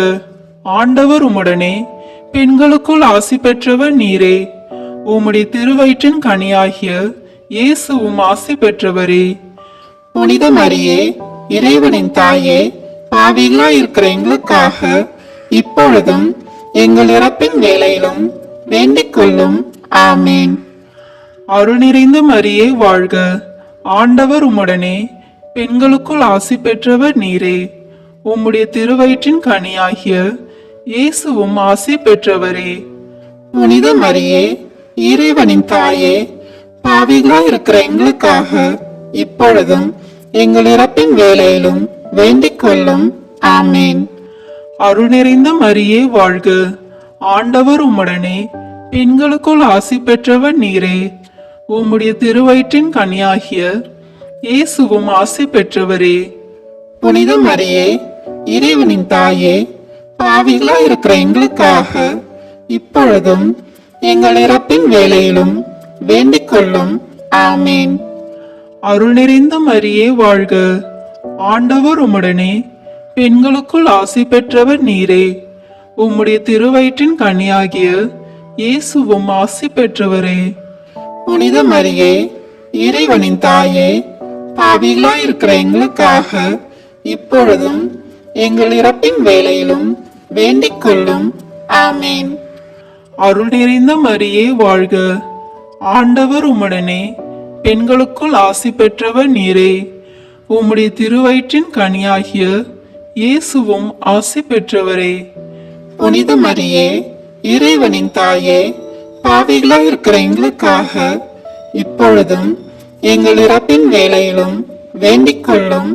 ஆண்டவர் உம்முடனே, பெண்களுக்குள் ஆசி பெற்றவர் நீரே. உம்முடைய திருவயிற்றின் கனியாகிய இயேசுவும் ஆசி பெற்றவரே. புனித மரியே, இறைவனின் தாயே, பாவிகளாய் இருக்கிற எங்களுக்காக இப்பொழுதும் எங்கள் இறப்பின் வேளையிலும் வேண்டிக் கொள்ளும். ஆமேன். அருள் நிறைந்த மரியே வாழ்க, ஆண்டவர் உம்முடனே, பெண்களுக்குள் ஆசி பெற்றவர் நீரே. உம்முடைய திருவயிற்றின் கனியாகிய இயேசுவும் ஆசி பெற்றவரே. புனித மரியே, இறைவனின் தாயே, பாவிகளாய் இருக்கிற எங்களுக்காக இப்பொழுதும் எங்கள் இறப்பின் வேளையிலும் வேண்டிக் கொள்ளும். ஆமேன். அருள் நிறைந்த மரியே வாழ்க, ஆண்டவர் உம்முடனே, பெண்களுக்குள் ஆசி பெற்றவர் நீரே. உம்முடைய திருவயிற்றின் கனியாகிய இயேசுவும் ஆசி பெற்றவரே. புனித மரியே, இறைவனின் தாயே, பாவிகளாய் இருக்கிற எங்களுக்காக இப்பொழுதும் எங்கள் இறப்பின் வேளையிலும் வேண்டிக் கொள்ளும். ஆமேன். அருள் நிறைந்த மரியே வாழ்க, ஆண்டவர் உம்முடனே, பெண்களுக்குள் ஆசி பெற்றவர் நீரே. உம்முடைய திருவயிற்றின் கனியாகிய இயேசுவும் ஆசி பெற்றவரே. புனித மரியே, இறைவனின் தாயே, பாவிகளாய் இருக்கிற எங்களுக்காக இப்பொழுதும் எங்கள் இறப்பின் வேளையிலும் வேண்டிக் கொள்ளும். ஆமேன். அருள் நிறைந்த மரியே வாழ்க, ஆண்டவர் உம்முடனே, பெண்களுக்குள் ஆசி பெற்றவர் நீரே. உம்முடைய திருவயிற்றின் கனியாகிய இயேசுவும் ஆசி பெற்றவரே. புனித மரியே, இறைவனின் தாயே, பாவிகளாய் இருக்கிற எங்களுக்காக இப்பொழுதும் எங்கள் இறப்பின் வேளையிலும் வேண்டிக் கொள்ளும்.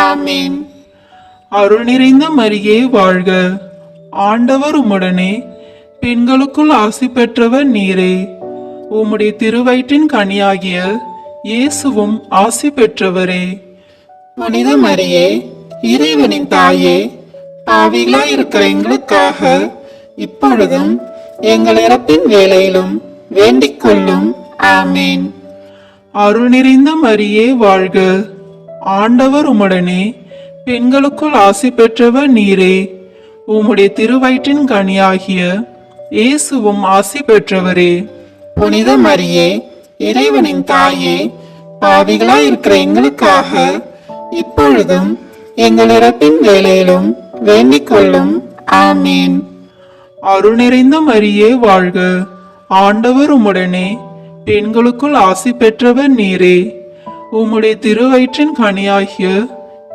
ஆமேன். அருள் நிறைந்த மரியே வாழ்க, ஆண்டவர் உம்முடனே, பெண்களுக்குள் ஆசி பெற்றவர் நீரே. உம்முடைய திருவயிற்றின் கனியாகிய இயேசுவும் ஆசி பெற்றவரே. புனித மரியே, இறைவனின் தாயே, பாவிகளாய் இருக்கிற எங்களுக்காக இப்பொழுதும் எங்கள் இறப்பின் வேளையிலும் வேண்டிக் கொள்ளும். ஆமேன். அருள் நிறைந்த மரியே வாழ்க, ஆண்டவர் உம்முடனே, பெண்களுக்குள் ஆசி பெற்றவர் நீரே. உம்முடைய திருவயிற்றின் கனியாகிய இயேசுவும் ஆசி பெற்றவரே. புனித மரியே, இறைவனின் தாயே, பாவிகளாய் இருக்கிற எங்களுக்காக இப்பொழுதும் எங்கள் இறப்பின் வேளையிலும் வேண்டிக் கொள்ளும். ஆமேன். அருள் நிறைந்த மரியே வாழ்க, ஆண்டவர் உம்முடனே, பெண்களுக்குள் ஆசி பெற்றவர் நீரே. உம்முடைய திருவயிற்றின் கனியாகிய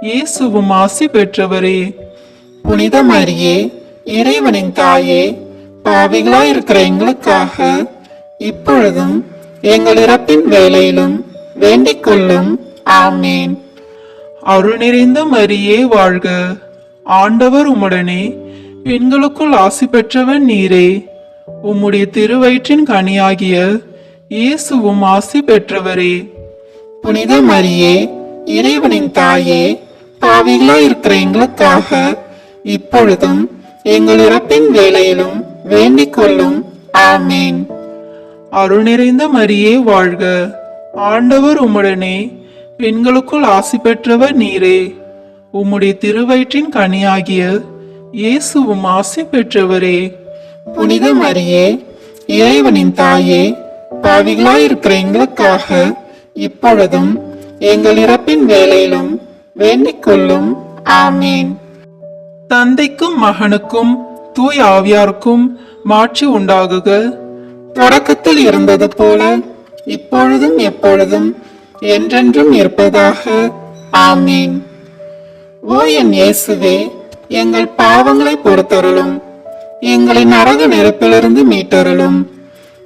இயேசுவும் ஆசி பெற்றவரே. புனித மரியே, இறைவனின் தாயே, பாவிகளாய் இருக்கிற எங்களுக்காக இப்பொழுதும் எங்கள் இறப்பின் வேளையிலும் வேண்டிக் கொள்ளும். ஆமேன். அருள் நிறைந்த மரியே வாழ்க, ஆண்டவர் உம்முடனே, பெண்களுக்குள் ஆசி பெற்றவர் நீரே. உம்முடைய திருவயிற்றின் கனியாகிய இயேசுவும் ஆசி பெற்றவரே. புனித மரியே, இறைவனின் தாயே, பாவிகளாய் இருக்கிற எங்களுக்காக இப்பொழுதும் எங்கள் இறப்பின் வேளையிலும் வேண்டிக் கொள்ளும். ஆமேன். அருள் நிறைந்த மரியே வாழ்க, ஆண்டவர் உம்முடனே, பெண்களுக்குள் ஆசி பெற்றவர் நீரே. உம்முடைய திருவயிற்றின் கனியாகிய இயேசுவும் ஆசி பெற்றவரே. புனித மரியே, இறைவனின் தாயே, பாவிகளாய் இருக்கிற எங்களுக்காக இப்பொழுதும் எங்கள் இறப்பின் வேளையிலும் வேண்டிக் கொள்ளும். ஆமேன். தந்தைக்கும் மகனுக்கும் தூய் ஆவியாருக்கும் மாட்சி உண்டாகுக. தொடக்கத்தில் இருந்தது போல இப்பொழுதும் எப்பொழுதும் என்றென்றும் இருப்பதாக. ஆமீன். ஓ என் இயேசுவே, எங்கள் பாவங்களை பொறுத்தருளும், எங்களை நரக நெருப்பிலிருந்து மீட்டருளும்,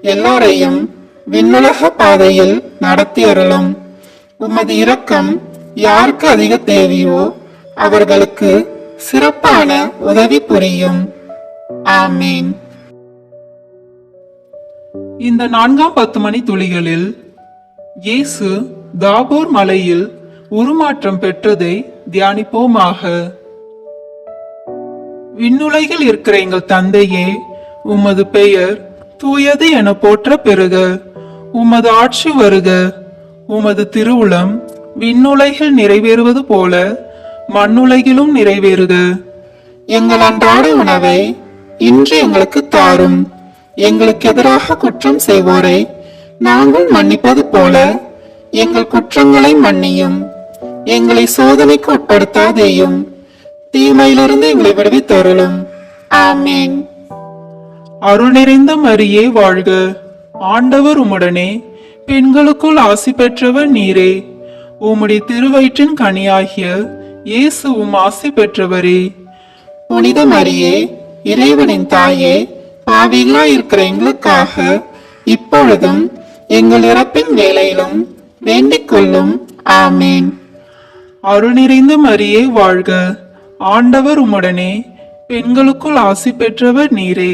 எல்லோரையும் விண்ணுலக பாதையில் நடத்தி அருளும். உமது இரக்கம் யாருக்கு அதிக தேவையோ அவர்களுக்கு சிறப்பான உதவி புரியும். ஆமீன். இந்த 4ஆம் 10 மணி துளிகளில் இயேசு தாபோர் மலையில் உருமாற்றம் பெற்றதை தியானிப்போமாக. விண்ணுலகில் இருக்கிற எங்கள் தந்தையே, உமது பெயர் தூயது என போற்ற பெறுக. உமது ஆட்சி வருக. உமது திருவுளம் விண்ணுலகில் நிறைவேறுவது போல மண்ணுலகிலும் நிறைவேறுக. எங்கள் அன்றாட உணவை இன்று எங்களுக்கு தாரும். எங்களுக்கு எதிராக குற்றம் செய்வோரை நாங்கள் மன்னிப்பது போல எங்கள் குற்றங்களை மன்னியும். எங்களை சோதனைக்கு உட்படுத்தாதேயும். தீமையிலிருந்து எங்களை விடுவித்தருளும். ஆமேன். அருள் நிறைந்த மரியே வாழ்க, ஆண்டவர் உம்முடனே, பெண்களுக்குள் ஆசி பெற்றவர் நீரே. உம்முடைய திருவயிற்றின் கனியாகிய இயேசுவும் ஆசி பெற்றவரே. புனித மரியே, இறைவனின் தாயே, பாவிகளாய் இருக்கிற எங்களுக்காக இப்பொழுதும் எங்கள் இறப்பின் வேளையிலும் வேண்டிக் கொள்ளும். ஆமேன். அருள் நிறைந்த மரியே வாழ்க, ஆண்டவர் உம்முடனே, பெண்களுக்குள் ஆசி பெற்றவர் நீரே.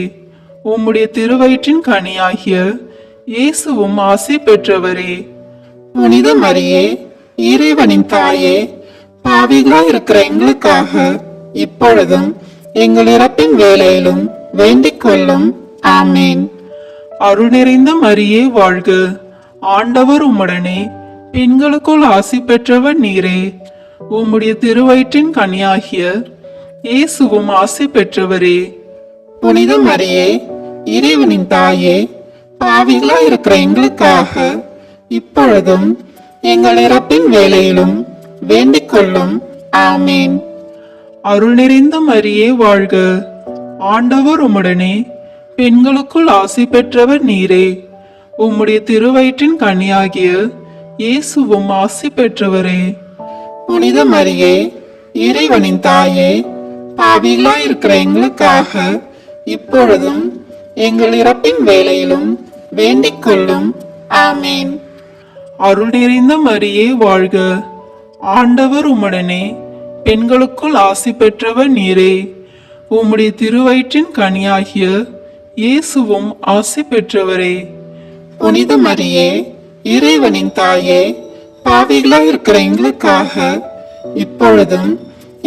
உம்முடைய திருவயிற்றின் கனியாகிய இயேசுவும் ஆசி பெற்றவரே. புனித மரியே, இறைவனின் தாயே, பாவிகளாய் இருக்கிற எங்களுக்காக இப்பொழுதும் எங்கள் இறப்பின் வேளையிலும் வேண்டிக் கொள்ளும். ஆமேன். அருள் நிறைந்த மரியே வாழ்க, ஆண்டவர் உம்முடனே, பெண்களுக்குள் ஆசி பெற்றவர் நீரே. உம்முடைய திருவயிற்றின் கனியாகிய இயேசுவும் ஆசி பெற்றவரே. புனித மரியே, இறைவனின் தாயே, பாவிகளாய் இருக்கிற எங்களுக்காக இப்பொழுதும் எங்கள் இறப்பின் வேளையிலும் வேண்டிக் கொள்ளும். ஆமேன். அருள் நிறைந்த மரியே வாழ்க, ஆண்டவர் உம்முடனே, பெண்களுக்குள் ஆசி பெற்றவர் நீரே. உம்முடைய திருவயிற்றின் கனியாகிய இயேசுவும் ஆசி பெற்றவரே. புனித மரியே, இறைவனின் தாயே, பாவிகளாய் இருக்கிற எங்களுக்காக இப்பொழுதும் எங்கள் இறப்பின் வேளையிலும் வேண்டிக் கொள்ளும். ஆமேன். அருள் நிறைந்த மரியே வாழ்க, ஆண்டவர் உம்முடனே, பெண்களுக்குள் ஆசி பெற்றவர் நீரே. உம்முடைய திருவயிற்றின் கனியாகிய இயேசுவும் ஆசி பெற்றவரே. புனித மரியே, இறைவனின் தாயே, பாவிகளாய் இருக்கிற எங்களுக்காக இப்பொழுதும்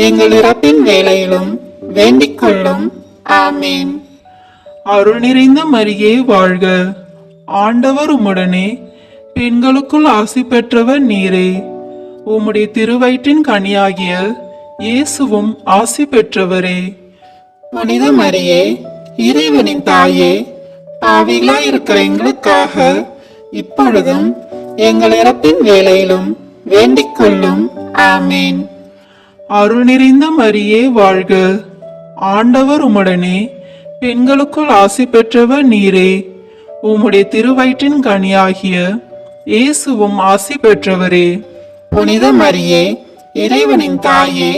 எங்கள் இறப்பின் வேளையிலும் வேண்டிக் கொள்ளும். ஆமேன். அருள் நிறைந்த மரியே வாழ்க, ஆண்டவர் உம்முடனே, பெண்களுக்குள் ஆசி பெற்றவர் நீரே. உம்முடைய திருவயிற்றின் கனியாகிய இயேசுவும் ஆசி பெற்றவரே. புனித மரியே, இறைவனின் தாயே, பாவிகளாய் இருக்கிற எங்களுக்காக இப்பொழுதும் எங்கள் இறப்பின் வேளையிலும் வேண்டிக் கொள்ளும். ஆமேன். அருள் நிறைந்த மரியே வாழ்க, ஆண்டவர் உம்முடனே, பெண்களுக்குள் ஆசி பெற்றவர் நீரே. உம்முடைய திருவயிற்றின் கனியாகிய இயேசுவும் ஆசி பெற்றவரே. புனித மரியே, இறைவனின் தாயே,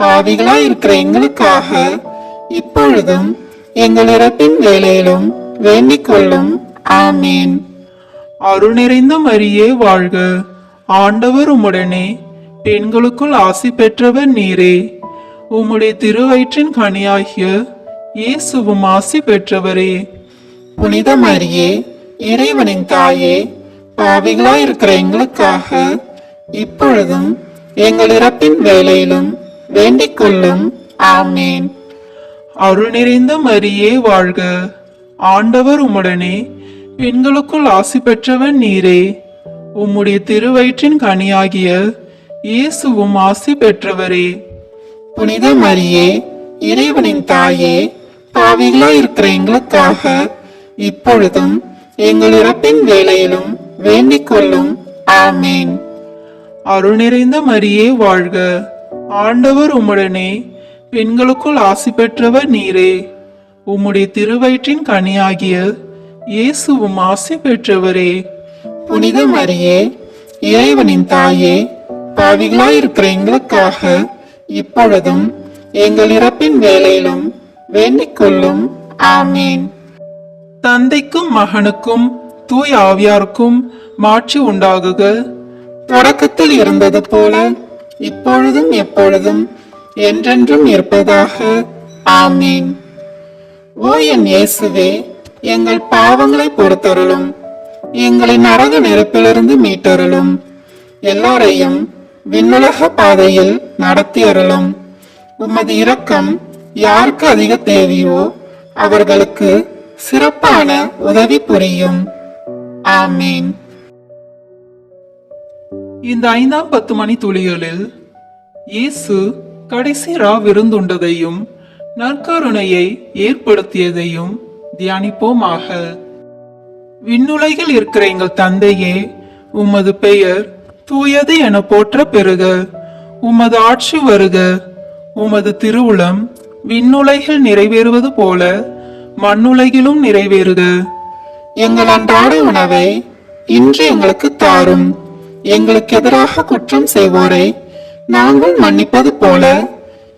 பாவிகளாய் இருக்கிற எங்களுக்காக இப்பொழுதும் எங்கள் இறப்பின் வேளையிலும் வேண்டிக் கொள்ளும். ஆமேன். அருள் நிறைந்த மரியே வாழ்க, ஆண்டவர் உம்முடனே, பெண்களுக்குள் ஆசி பெற்றவர் நீரே. உம்முடைய திருவயிற்றின் கனியாகிய இயேசுவும் ஆசி பெற்றவரே. புனித மரியே, இறைவனின் தாயே, பாவிகளாய் இருக்கிற எங்களுக்காக இப்பொழுதும் எங்கள் இறப்பின் வேளையிலும் வேண்டிக் கொள்ளும். ஆமேன். அருள் நிறைந்த மரியே வாழ்க, ஆண்டவர் உம்முடனே, பெண்களுக்குள் ஆசி பெற்றவர் நீரே. உம்முடைய திருவயிற்றின் கனியாகிய இயேசுவும் ஆசி பெற்றவரே. புனித மரியே, இறைவனின் தாயே, பாவிகளாய் இருக்கிற எங்களுக்காக இப்பொழுதும் எங்கள் இறப்பின் வேளையிலும் வேண்டிக் கொள்ளும். ஆமேன். அருள் நிறைந்த மரியே வாழ்க, ஆண்டவர் உம்முடனே, பெண்களுக்குள் ஆசி பெற்றவர் நீரே. உம்முடைய திருவயிற்றின் கனியாகிய இயேசுவும் ஆசி பெற்றவரே. புனித மரியே, இறைவனின் தாயே, பாவிகளாய் இருக்கிற எங்களுக்காக இப்பொழுதும் எங்கள் இறப்பின் வேளையிலும் வேண்டிக் கொள்ளும். ஆமேன். தந்தைக்கும் மகனுக்கும் தூய் ஆவியாருக்கும் மாட்சி உண்டாகுக. தொடக்கத்தில் இருந்தது போல இப்பொழுதும் எப்பொழுதும் என்றென்றும் இருப்பதாக. ஆமீன். ஓ என் இயேசுவே, எங்கள் பாவங்களை பொறுத்தருளும், எங்களை நரக நெருப்பிலிருந்து மீட்டருளும், எல்லாரையும் விண்ணுலக பாதையில் நடத்தி அருளும். உமது இரக்கம் யாருக்கு அதிக தேவையோ அவர்களுக்கு சிறப்பான உதவி புரியும். ஆமீன். இந்த 5ஆம் 10 மணி துளிகளில் இயேசு கடைசி விருந்துண்டதையும் நற்கருணையை ஏற்படுத்தியதையும் தியானிப்போமாக. விண்ணுலகில் இருக்கிற எங்கள் தந்தையே, உமது பெயர் தூயது என போற்ற பெறுக. உமது ஆட்சி வருக. உமது திருவுளம் விண்ணுலகில் நிறைவேறுவது போல மண்ணுலகிலும் நிறைவேறுக. எங்கள் அன்றாட உணவை இன்று எங்களுக்கு தாரும். எங்களுக்கு எதிராக குற்றம் செய்வோரை நாங்கள் மன்னிப்பது போல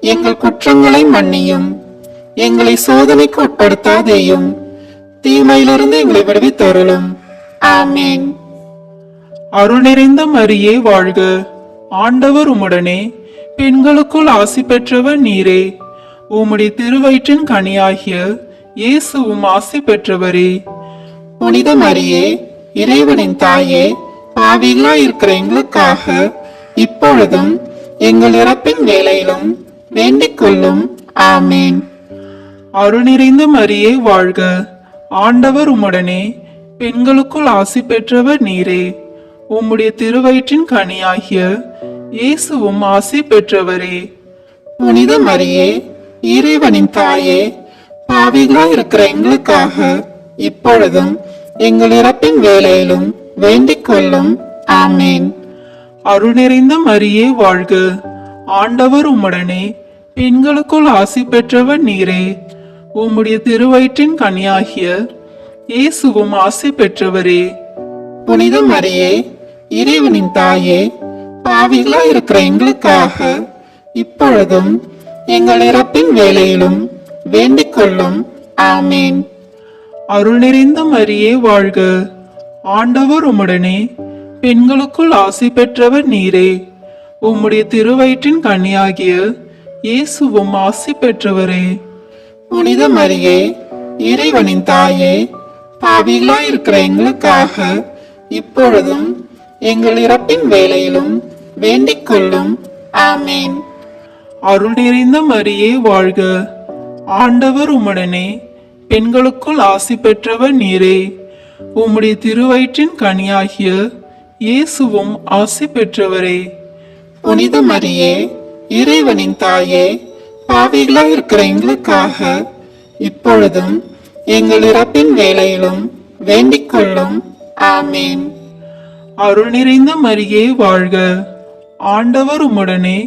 எங்கள் குற்றங்களை மன்னியும். எங்களை சோதனைக்கு உட்படுத்தாதேயும், தீமையிலிருந்து எங்களை விடுவித்தருளும். ஆமேன். அருள் நிறைந்த மரியே வாழ்க. ஆண்டவர் உம்முடனே, பெண்களுக்குள் ஆசி பெற்றவர் நீரே. உம்முடைய திருவயிற்றின் கனியாகிய இயேசுவும் ஆசி பெற்றவரே. புனித மரியே, இறைவனின் தாயே, பாவிகளாய் இருக்கிற எங்களுக்காக இப்பொழுதும் எங்கள் இறப்பின் வேளையிலும் வேண்டிக் கொள்ளும். ஆமேன். அருள் நிறைந்த மரியே வாழ்க. ஆண்டவர் உம்முடனே, பெண்களுக்குள் ஆசி பெற்றவர் நீரே. உம்முடைய திருவயிற்றின் கனியாகிய இயேசுவும் ஆசி பெற்றவரே. புனித மரியே, இறைவனின் தாயே, பாவிகளாய் இருக்கிற எங்களுக்காக இப்பொழுதும் எங்கள் இறப்பின் வேளையிலும் வேண்டிக் கொள்ளும். ஆமேன். அருள் நிறைந்த மரியே வாழ்க. ஆண்டவர் உம்முடனே, பெண்களுக்குள் ஆசி பெற்றவர் நீரே. உம்முடைய திருவயிற்றின் கனியாகிய இயேசுவும் ஆசி பெற்றவரே. புனித மரியே, இறைவனின் தாயே, பாவிகளாய் இருக்கிற எங்களுக்காக இப்பொழுதும் எங்கள் இறப்பின் வேளையிலும் வேண்டிக் கொள்ளும். ஆமேன். அருள் நிறைந்த மரியே வாழ்க. ஆண்டவர் உம்முடனே, பெண்களுக்குள் ஆசி பெற்றவர் நீரே. உம்முடைய திருவயிற்றின் கனியாகிய இயேசுவும் ஆசி பெற்றவரே. புனித மரியே, இறைவனின் தாயே, பாவிகளாய் இருக்கிற எங்களுக்காக இப்பொழுதும் எங்கள் இறப்பின் வேளையிலும் வேண்டிக் கொள்ளும். ஆமேன். அருள் நிறைந்த மரியே வாழ்க. ஆண்டவர் உம்முடனே, பெண்களுக்குள் ஆசி பெற்றவர் நீரே. உம்முடைய திருவயிற்றின் கனியாகிய இயேசுவும் ஆசி பெற்றவரே. புனித மரியே, இறைவனின் தாயே, பாவிகளாய் இருக்கிற எங்களுக்காக இப்பொழுதும் எங்கள் இறப்பின் வேளையிலும் வேண்டிக் கொள்ளும். ஆமேன். அருள் நிறைந்த மரியே வாழ்க. ஆண்டவர் உம்முடனே,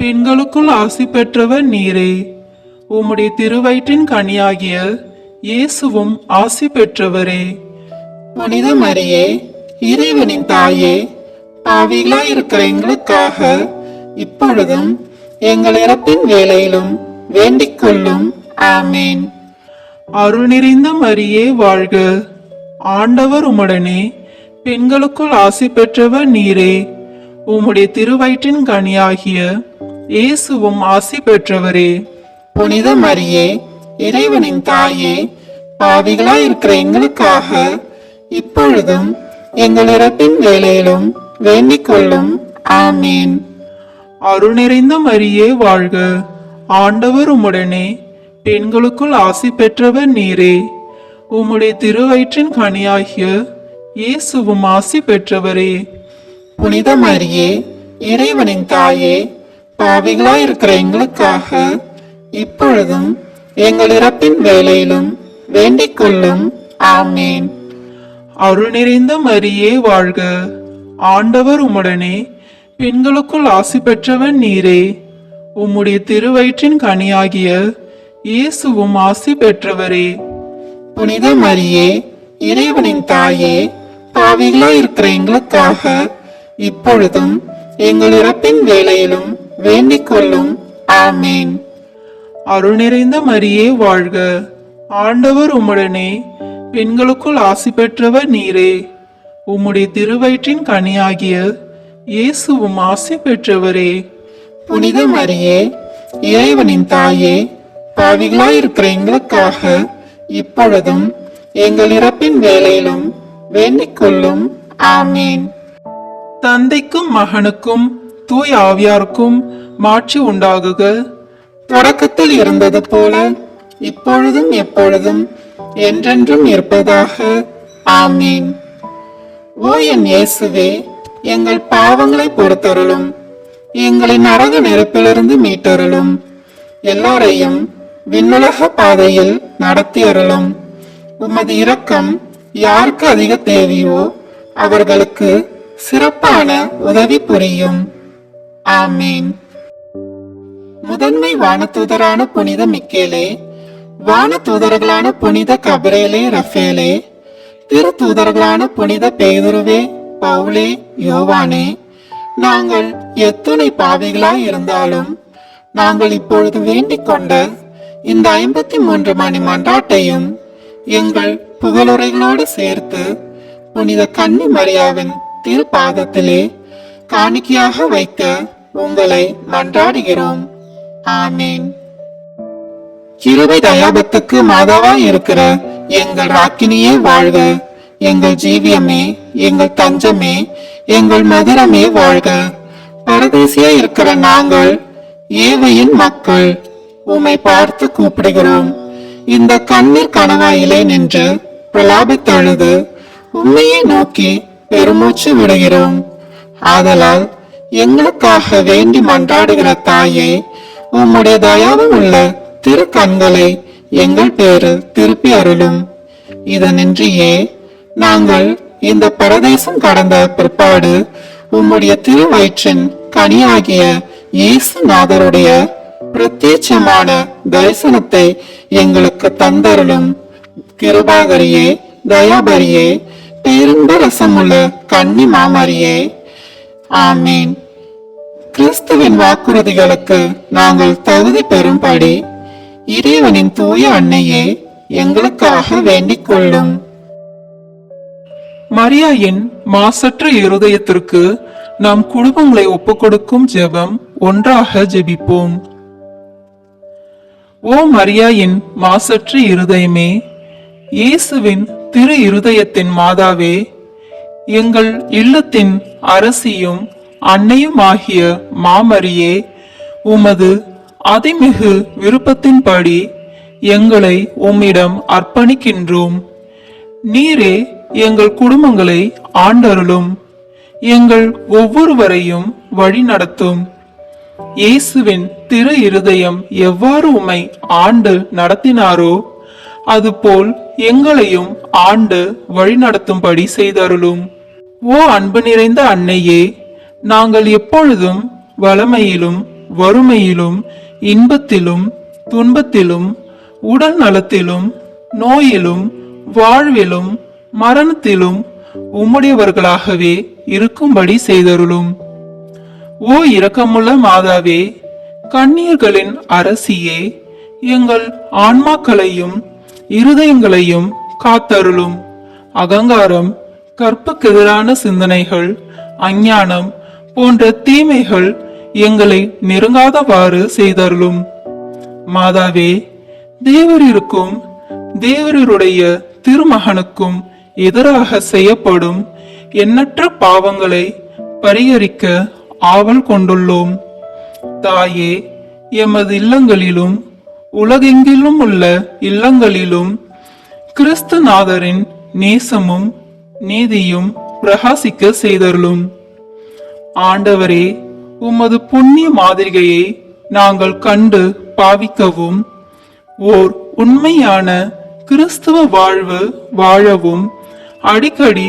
பெண்களுக்குள் ஆசி பெற்றவர் நீரே. உம்முடைய திருவயிற்றின் கனியாகிய இயேசுவும் ஆசி பெற்றவரே. புனித மரியே, இறைவனின் தாயே, பாவிகளாய் இருக்கிற எங்களுக்காக இப்பொழுதும் எங்கள் இறப்பின் வேளையிலும் வேண்டிக் கொள்ளும். ஆமேன். அருள் நிறைந்த மரியே வாழ்க. ஆண்டவர் உம்முடனே, பெண்களுக்குள் ஆசி பெற்றவர் நீரே. உம்முடைய திருவயிற்றின் கனியாகிய இயேசுவும் ஆசி பெற்றவரே. புனித மரியே, இறைவனின் தாயே, பாவிகளாய் இருக்கிற எங்களுக்காக இப்பொழுதும் எங்கள் இறப்பின் வேளையிலும் வேண்டிக் கொள்ளும். ஆமேன். அருள் நிறைந்த மரியே வாழ்க. ஆண்டவர் உம்முடனே, பெண்களுக்குள் ஆசி பெற்றவர் நீரே. உம்முடைய திருவயிற்றின் கனியாகிய இயேசுவும் ஆசி பெற்றவரே. புனித மரியே, இறைவனின் தாயே, பாவிகளாய் இருக்கிற எங்களுக்காக இப்பொழுதும் எங்கள் இறப்பின் வேளையிலும் வேண்டிக் கொள்ளும். ஆமேன். அருள் நிறைந்த மரியே வாழ்க. ஆண்டவர் உம்முடனே, பெண்களுக்குள் ஆசி பெற்றவர் நீரே. உம்முடைய திருவயிற்றின் கனியாகிய இயேசுவும் ஆசி பெற்றவரே. புனித மரியே, இறைவனின் தாயே, பாவிகளாய் இருக்கிற எங்களுக்காக இப்பொழுதும் எங்கள் இறப்பின் வேளையிலும் வேண்டிக் கொள்ளும். ஆமேன். அருள் நிறைந்த மரியே வாழ்க. ஆண்டவர் உம்முடனே, பெண்களுக்குள் ஆசி பெற்றவர் நீரே. உம்முடைய திருவயிற்றின் கனியாகிய இயேசுவும் ஆசி பெற்றவரே. புனித மரியே, இறைவனின் தாயே, பாவிகளாய் இருக்கிற எங்களுக்காக இப்பொழுதும் எங்கள் இறப்பின் வேளையிலும் வேண்டிக் கொள்ளும். ஆமேன். தந்தைக்கும் மகனுக்கும் தூய் ஆவியாருக்கும் மாட்சி உண்டாகுக. தொடக்கத்தில் இருந்தது போல இப்பொழுதும் எப்பொழுதும் என்றென்றும் இருப்பதாக. ஆமீன். ஓ என் இயேசுவே, எங்கள் பாவங்களை பொறுத்தருளும், எங்களை நரக நெருப்பிலிருந்து மீட்டருளும், எல்லாரையும் விண்ணுலக பாதையில் நடத்தி அருளும். உமது இரக்கம் யாருக்கு அதிக தேவையோ அவர்களுக்கு சிறப்பான உதவி புரியும். ஆமீன். முதன்மை வானதூதரான புனித மிக்கேலே, வானதூதர்களான புனித கபிரேலே, ரஃபேலே, திரு தூதர்களான புனித பேதுருவே, பவுலே, யோவானே, நாங்கள் எத்துணை பாவிகளாய் இருந்தாலும் நாங்கள் இப்பொழுது வேண்டிக் கொண்ட இந்த 53 மணி மன்றாட்டையும் எங்கள் புகழுரைகளோடு சேர்த்து புனித கன்னி மரியாவின் திருப்பாதத்திலே காணிக்கையாக வைக்க உங்களை மன்றாடுகிறோம். ஆமீன். கிருபை தயாபத்துக்கு மாதாவாய் இருக்கிற எங்கள் ராக்கினியே வாழ்க. எங்கள் ஜீவியமே, எங்கள் தஞ்சமே, எங்கள் மதுரமே வாழ்க. பரதேசியா இருக்கிற நாங்கள் ஏவையின் மக்கள் உம்மை பார்த்து கூப்பிடுகிறோம். இந்த கண்ணீர் கணவாயிலே நின்று பிரலாபித்தழுது உண்மையை நோக்கி பெருமூச்சு விடுகிறோம். ஆதலால் எங்களுக்காக வேண்டி மன்றாடுகிற தாயே, உம்முடைய தயாவும் உள்ள திரு கண்களை எங்கள் பேரில் திருப்பி அருளும். இதனின்றியே நாங்கள் இந்த பரதேசம் கடந்த பிற்பாடு உம்முடைய திருவயிற்றின் கனியாகிய இயேசுநாதருடைய பிரத்யட்சமான தரிசனத்தை எங்களுக்கு தந்தருளும். கிருபாகரியே, தயாபரியே, பேருந்த ரசமுள்ள கன்னி மாமரியே. ஆமீன். கிறிஸ்துவின் வாக்குறுதிகளுக்கு நாங்கள் தகுதி பெறும்படி இறைவனின் தூய அன்னையே எங்களுக்காக வேண்டிக் கொள்ளும். மரியாயின் மாசற்ற இருதயத்திற்கு நாம் குடும்பங்களை ஒப்புக்கொடுக்கும் ஜெபம். ஒன்றாக ஜெபிப்போம். ஓ மரியாயின் மாசற்ற இருதயமே, இயேசுவின் திரு இருதயத்தின் மாதாவே, எங்கள் இல்லத்தின் அரசியும் அன்னையும் ஆகிய மாமரியே, உமது அதிமிகு விருப்பத்தின்படி எங்களை உம்மிடம் அர்ப்பணிக்கின்றோம். நீரே எங்கள் குடும்பங்களை ஆண்டருளும், எங்கள் ஒவ்வொருவரையும் வழி நடத்தும். இயேசுவின் திரு இருதயம் எவ்வாறு உம்மை ஆண்டு நடத்தினாரோ அதுபோல் எங்களையும் ஆண்டு வழி நடத்தும்படி செய்தருளும். ஓ அன்பு நிறைந்த அன்னையே, நாங்கள் எப்பொழுதும் வளமையிலும் வறுமையிலும் இன்பத்திலும் துன்பத்திலும் உடல் நலத்திலும் நோயிலும் வாழ்விலும் மரணத்திலும் உம்முடையவர்களாகவே இருக்கும்படி செய்தருளும். ஓ இரக்கமுள்ள மாதாவே, கண்ணீர்களின் அரசியே, எங்கள் ஆன்மாக்களையும் இருதயங்களையும் காத்தருளும். அகங்காரம், கற்புக்கெதிரான சிந்தனைகள், அஞ்ஞானம் போன்ற தீமைகள் எங்களை நெருங்காதவாறு செய்தருளும். மாதாவே, தேவரிற்கும் தேவருடைய திருமகனுக்கும் எதிராக செய்யப்படும் எண்ணற்ற பாவங்களை பரிகரிக்க ஆவல் கொண்டுள்ளோம். தாயே, எமது இல்லங்களிலும் உலகெங்கிலும் உள்ள இல்லங்களிலும் கிறிஸ்துநாதரின் நேசமும் நீதியும் பிரகாசிக்க செய்தருளும். ஆண்டவரே, உமது புண்ணிய மாதிரிகையை நாங்கள் கண்டு பாவிக்கவும் ஓர் உண்மையான கிறிஸ்துவ வாழ்வு வாழவும் அடிக்கடி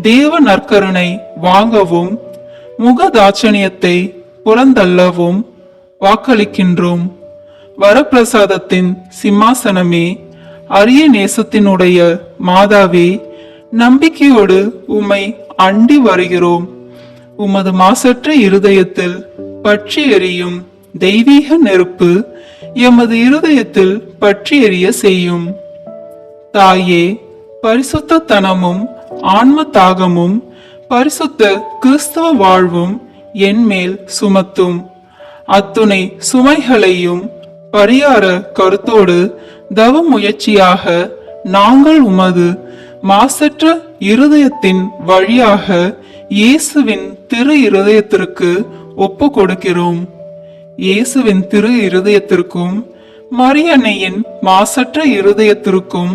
தேவ நற்கருணை வாங்கவும் முகதாட்சணியத்தை புறந்தள்ளவும் வாக்களிக்கின்றோம். வரப்பிரசாதத்தின் சிம்மாசனமே, அரிய நேசத்தினுடைய மாதாவே, நம்பிக்கையோடு உம்மை அண்டி வருகிறோம். உமது மாசற்ற இருதயத்தில் பற்றி எரியும் தெய்வீக நெருப்பு எமது இருதயத்தில் பற்றி எரிய செய்யும். தாயே, பரிசுத்தத்தனமும் ஆன்ம தாகமும் பரிசுத்த கிறிஸ்தவ வாழ்வும் என்மேல் சுமத்தும். அத்துணை சுமைகளையும் பரிகார கருத்தோடு தவ முயற்சியாக நாங்கள் உமது மாசற்ற இருதயத்தின் வழியாக இயேசுவின் திரு இருதயத்திற்கு ஒப்பு கொடுக்கிறோம். இயேசுவின் திரு இருதயத்திற்கும் மரியன்னையின் மாசற்ற இருதயத்திற்கும்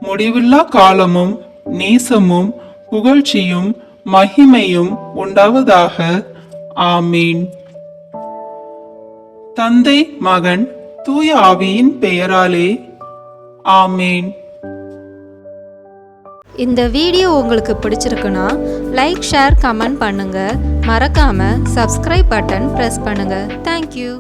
முடிவில்லா காலமும் நேசமும் புகழ்ச்சியும் மகிமையும் உண்டாவதாக. ஆமீன். தந்தை, மகன், தூய ஆவியின் பெயராலே. ஆமீன். இந்த வீடியோ உங்களுக்கு பிடிச்சிருக்குன்னா லைக், ஷேர், கமெண்ட் பண்ணுங்கள். மறக்காமல் சப்ஸ்கிரைப் பட்டன் ப்ரெஸ் பண்ணுங்கள். தேங்க்யூ.